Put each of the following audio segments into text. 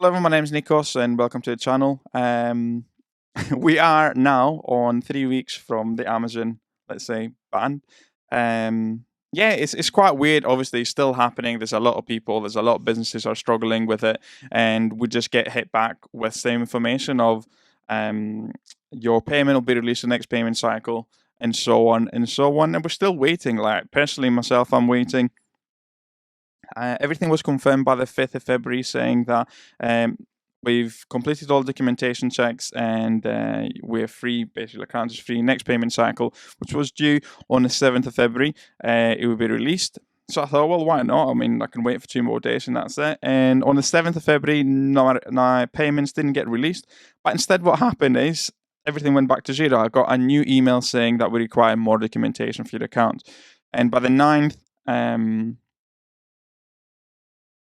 Hello, everyone. My name is Nikos, and welcome to the channel. We are now on 3 weeks from the Amazon, let's say, ban. Yeah, it's quite weird. Obviously, it's still happening. There's a lot of people, there's a lot of businesses are struggling with it, and we just get hit back with same information of um, your payment will be released the next payment cycle, and so on and so on. And we're still waiting. Like personally, myself, I'm waiting. Everything was confirmed by the 5th of February, saying that we've completed all documentation checks and we're free, basically, account is free. Next payment cycle, which was due on the 7th of February, it will be released. So I thought, well, why not? I mean, I can wait for 2 more days and that's it. And on the 7th of February, my payments didn't get released. But instead, what happened is everything went back to zero. I got a new email saying that we require more documentation for your account. And by the 9th,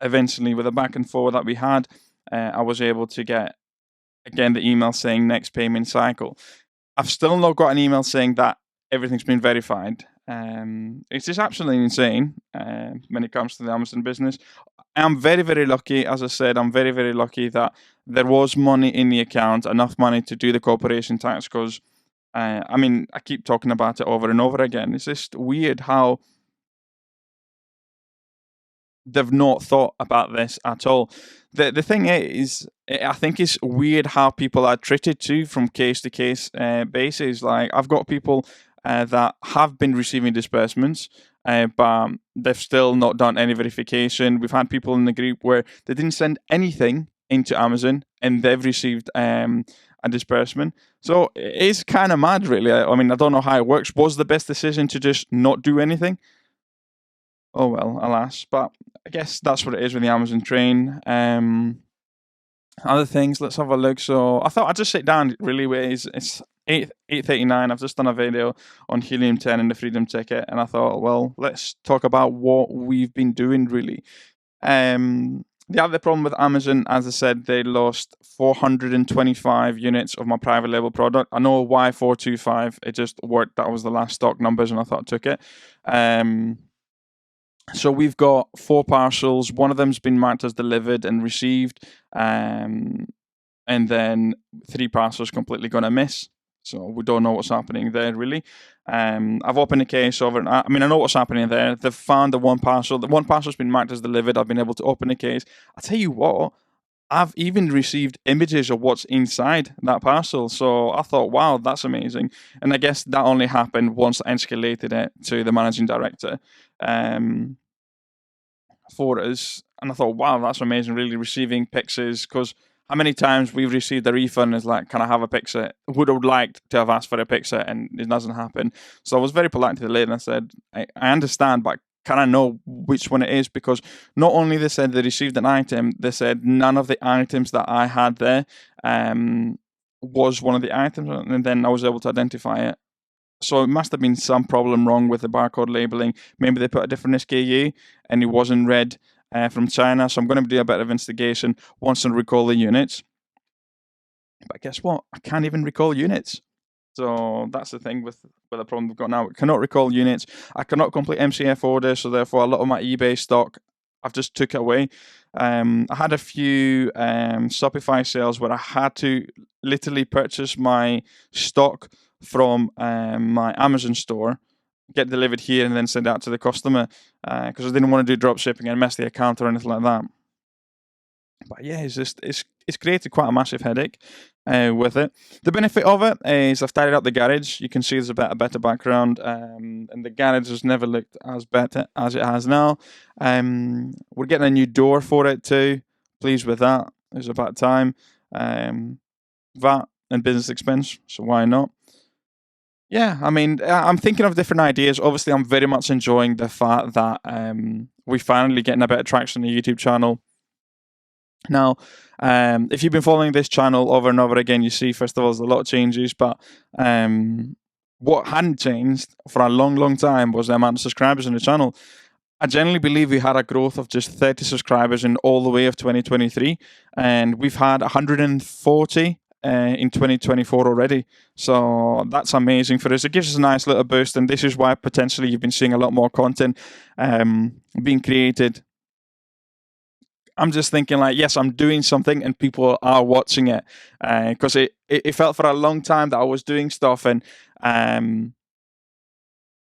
eventually, with the back and forth that we had, I was able to get again the email saying next payment cycle. I've still not got an email saying that everything's been verified. It's just absolutely insane when it comes to the Amazon business. I'm very, very lucky. As I said, I'm very, very lucky that there was money in the account, enough money to do the corporation tax. Because I mean, I keep talking about it over and over again. It's just weird how they've not thought about this at all. The thing is, I think it's weird how people are treated too from case to case basis. Like I've got people that have been receiving disbursements, but they've still not done any verification. We've had people in the group where they didn't send anything into Amazon and they've received a disbursement. So it's kind of mad, really. I mean, I don't know how it works. Was the best decision to just not do anything? Oh well, alas. But I guess that's what it is with the Amazon train. Other things, let's have a look. So I thought I'd just sit down really ways. It's 8:39. I've just done a video on Helium 10 and the Freedom Ticket, and I thought, well, let's talk about what we've been doing really. The other problem with Amazon, as I said, they lost 425 units of my private label product. I know why 425. It just worked. That was the last stock numbers, and I thought I took it. So we've got 4 parcels. One of them's been marked as delivered and received, and then 3 parcels completely gonna miss. So we don't know what's happening there really. I've opened a case over. I mean, I know what's happening there. They've found the 1 parcel. The 1 parcel's been marked as delivered. I've been able to open a case. I tell you what. I've even received images of what's inside that parcel. So I thought, wow, that's amazing. And I guess that only happened once I escalated it to the managing director for us. And I thought, wow, that's amazing, really receiving pictures. Because how many times we've received a refund is like, can I have a picture? Would have liked to have asked for a picture and it doesn't happen. So I was very polite to the lady and I said, I understand, but can I know which one it is? Because not only they said they received an item, they said none of the items that I had there was one of the items, and then I was able to identify it. So it must have been some problem wrong with the barcode labeling. Maybe they put a different SKU and it wasn't read from China. So I'm going to do a bit of investigation once I recall the units. But guess what? I can't even recall units. So that's the thing with the problem we've got now. I cannot recall units. I cannot complete MCF orders, so therefore a lot of my eBay stock I've just took it away. I had a few Shopify sales where I had to literally purchase my stock from my Amazon store, get delivered here, and then send it out to the customer because I didn't want to do drop shipping and mess the account or anything like that. But yeah, it's created quite a massive headache with it. The benefit of it is I've tidied up the garage. You can see there's a better background, and the garage has never looked as better as it has now. We're getting a new door for it too. Pleased with that. It's about time. VAT and business expense, so why not? Yeah, I mean, I'm thinking of different ideas. Obviously, I'm very much enjoying the fact that we're finally getting a bit of traction on the YouTube channel. Now, if you've been following this channel over and over again, you see, first of all, there's a lot of changes, but what hadn't changed for a long, long time was the amount of subscribers on the channel. I generally believe we had a growth of just 30 subscribers in all the way of 2023, and we've had 140 in 2024 already. So that's amazing for us. It gives us a nice little boost, and this is why potentially you've been seeing a lot more content being created I'm just thinking like, yes, I'm doing something and people are watching it, because it felt for a long time that I was doing stuff and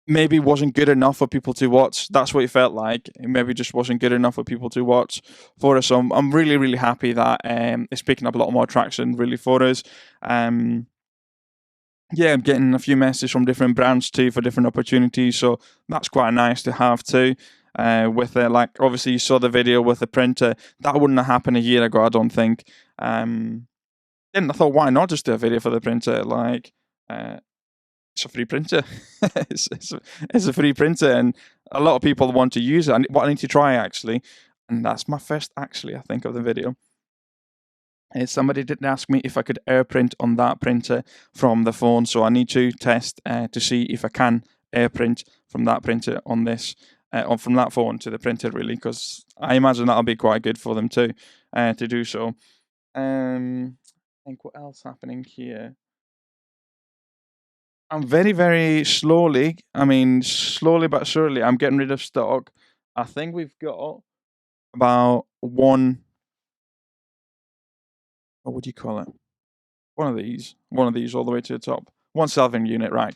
maybe wasn't good enough for people to watch. That's what it felt like. It maybe just wasn't good enough for people to watch for us. So I'm really, really happy that it's picking up a lot more traction really for us. Yeah, I'm getting a few messages from different brands too for different opportunities. So that's quite nice to have too. With like obviously you saw the video with the printer. That wouldn't have happened a year ago, I don't think. Then I thought, why not just do a video for the printer? Like, it's a free printer. It's a free printer, and a lot of people want to use it. And what I need to try actually, and that's my first actually, I think, of the video. Is somebody did ask me if I could AirPrint on that printer from the phone, so I need to test to see if I can AirPrint from that printer on this, or from that phone to the printer, really, because I imagine that'll be quite good for them too, to do so. I think what else happening here? I'm very, very slowly. I mean, slowly but surely, I'm getting rid of stock. I think we've got about one. What would you call it? One of these all the way to the top. One selling unit rack,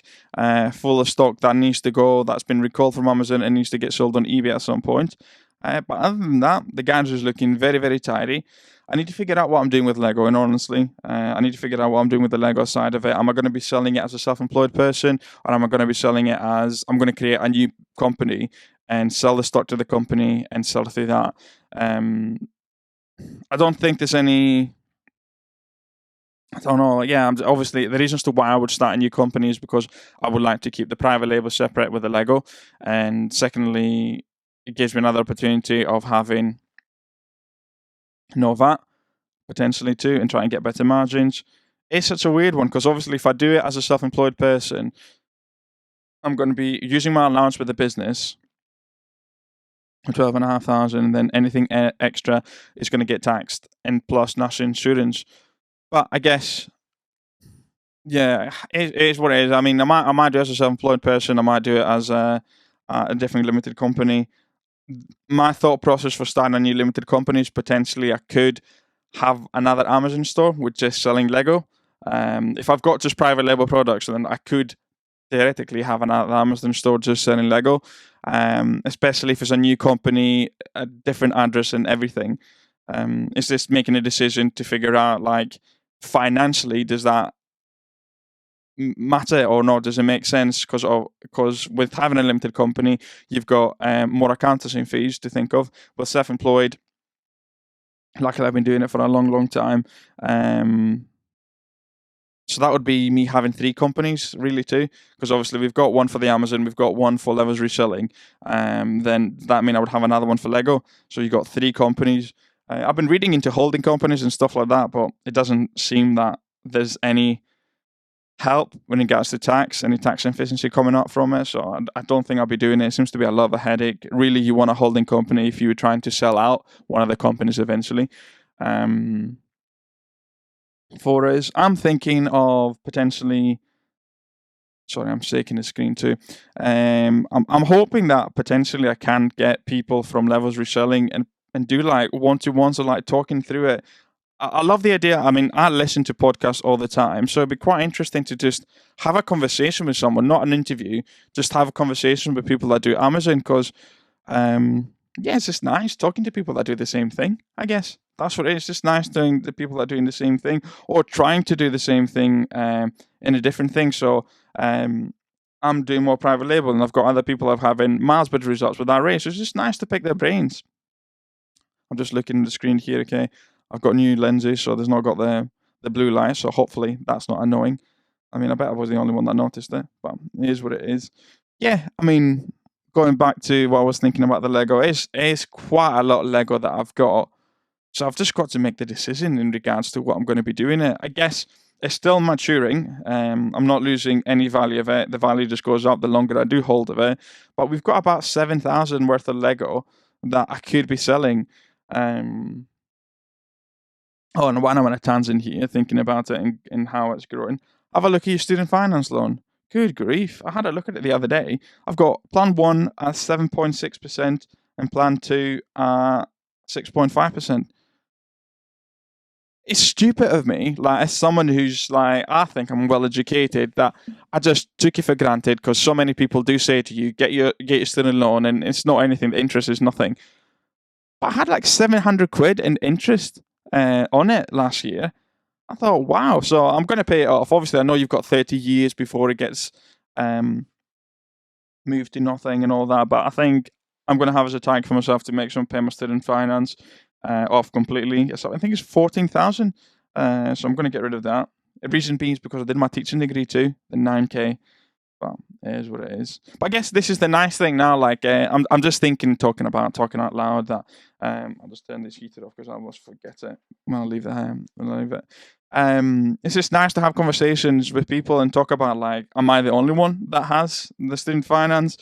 full of stock that needs to go. That's been recalled from Amazon and needs to get sold on eBay at some point. But other than that, the garage is looking very, very tidy. I need to figure out what I'm doing with Lego, and honestly, I need to figure out what I'm doing with the Lego side of it. Am I going to be selling it as a self-employed person, or am I going to be selling it as I'm going to create a new company and sell the stock to the company and sell it through that? I don't think there's any. I don't know. Yeah, obviously the reasons to why I would start a new company is because I would like to keep the private label separate with the Lego, and secondly, it gives me another opportunity of having no VAT potentially too, and try and get better margins. It's such a weird one because obviously, if I do it as a self-employed person, I'm going to be using my allowance with the business, 12,500, and then anything extra is going to get taxed, and plus national insurance. But I guess, yeah, it is what it is. I mean, I might do it as a self-employed person. I might do it as a different limited company. My thought process for starting a new limited company is potentially I could have another Amazon store with just selling Lego. If I've got just private label products, then I could theoretically have another Amazon store just selling Lego. Especially if it's a new company, a different address and everything. It's just making a decision to figure out, like, financially, does that matter or not? Does it make sense? Because with having a limited company, you've got more accounting fees to think of. But self-employed, luckily I've been doing it for a long, long time. So that would be me having 3 companies really too, because obviously we've got one for the Amazon, we've got one for Levels reselling. Then that mean I would have another one for Lego. So you got 3 companies. I've been reading into holding companies and stuff like that, but it doesn't seem that there's any help when it gets to tax, any tax efficiency coming up from it. So I don't think I'll be doing it. It seems to be a lot of a headache. Really, you want a holding company if you were trying to sell out one of the companies eventually. For us, I'm thinking of potentially. Sorry, I'm shaking the screen too. I'm hoping that potentially I can get people from Levels reselling and do like one-to-ones or like talking through it. I love the idea. I mean, I listen to podcasts all the time, so it'd be quite interesting to just have a conversation with someone, not an interview, just have a conversation with people that do Amazon. Because, yeah, it's just nice talking to people that do the same thing. I guess that's what it is. It's just nice doing the people that are doing the same thing or trying to do the same thing in a different thing. So, I'm doing more private label, and I've got other people I've having miles better results with that race. So it's just nice to pick their brains. I'm just looking at the screen here. Okay, I've got new lenses, so there's not got the blue light. So hopefully that's not annoying. I mean, I bet I was the only one that noticed it, but it is what it is. Yeah, I mean, going back to what I was thinking about the Lego, it's quite a lot of Lego that I've got. So I've just got to make the decision in regards to what I'm going to be doing it. I guess it's still maturing. I'm not losing any value of it. The value just goes up the longer I do hold of it. But we've got about 7,000 worth of Lego that I could be selling. And when I'm on a tangent here, thinking about it and how it's growing, have a look at your student finance loan. Good grief. I had a look at it the other day. I've got plan 1 at 7.6% and plan 2 at 6.5%. It's stupid of me, like as someone who's like, I think I'm well educated, that I just took it for granted because so many people do say to you, get your student loan, and it's not anything. The interest is nothing. But I had like 700 quid in interest on it last year. I thought, wow, so I'm going to pay it off. Obviously, I know you've got 30 years before it gets moved to nothing and all that, but I think I'm going to have as a target for myself to make some pay my student finance off completely. So I think it's 14,000. So I'm going to get rid of that. The reason being is because I did my teaching degree too, the 9K. Well, it is what it is. But I guess this is the nice thing now. Like, I'm just talking out loud, that I'll just turn this heater off because I almost forget it when I leave the when I leave it. It's just nice to have conversations with people and talk about, like, am I the only one that has the student finance?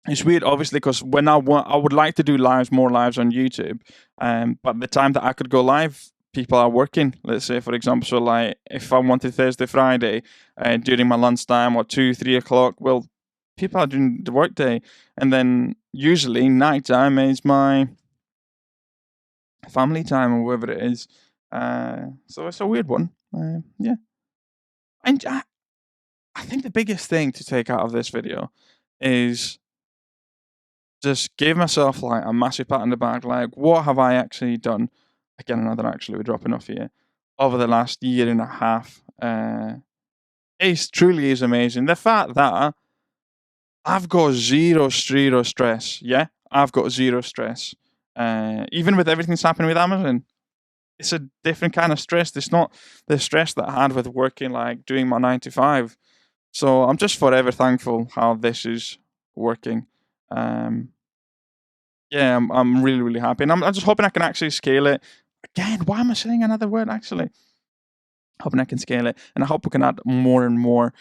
It's weird, obviously, because when I would like to do more lives on YouTube, but the time that I could go live, people are working. Let's say, for example, so like if I wanted Thursday, Friday, during my lunchtime or 2, 3 o'clock, well, people are doing the work day, and then usually nighttime is my family time or whatever it is. So it's a weird one. Yeah, and I think the biggest thing to take out of this video is just give myself like a massive pat on the back. Like, what have I actually done? Again, another actually we're dropping off here over the last year and a half. It truly is amazing. The fact that I've got zero stress. Yeah, I've got zero stress. Even with everything that's happening with Amazon, it's a different kind of stress. It's not the stress that I had with working, like doing my 9 to 5. So I'm just forever thankful how this is working. Yeah, I'm really, really happy, and I'm just hoping I can actually scale it. Again, why am I saying another word? Actually, hoping I can scale it, and I hope we can add more and more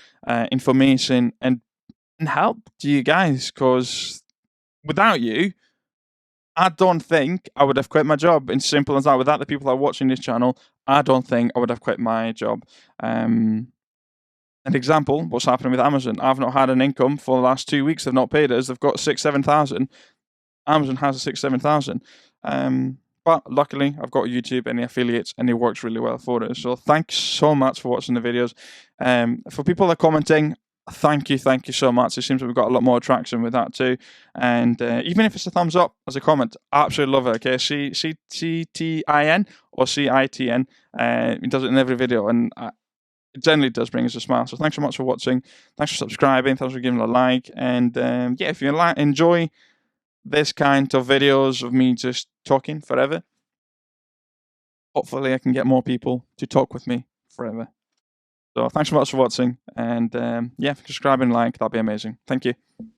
information and help to you guys. Because without you, I don't think I would have quit my job. And simple as that. Without the people that are watching this channel, I don't think I would have quit my job. An example: what's happening with Amazon? I've not had an income for the last 2 weeks. They've not paid us. They've got 6,000-7,000. Amazon has a 6,000-7,000. But luckily, I've got YouTube and the affiliates, and it works really well for us. So thanks so much for watching the videos. For people that are commenting, thank you so much. It seems like we've got a lot more traction with that too. And even if it's a thumbs up as a comment, I absolutely love it. Okay, CTIN or CITN. It does it in every video, and it generally does bring us a smile. So thanks so much for watching. Thanks for subscribing. Thanks for giving it a like. And yeah, if you enjoy this kind of videos of me just talking forever, hopefully I can get more people to talk with me forever. So thanks so much for watching, and yeah, subscribe and like, that'd be amazing. Thank you.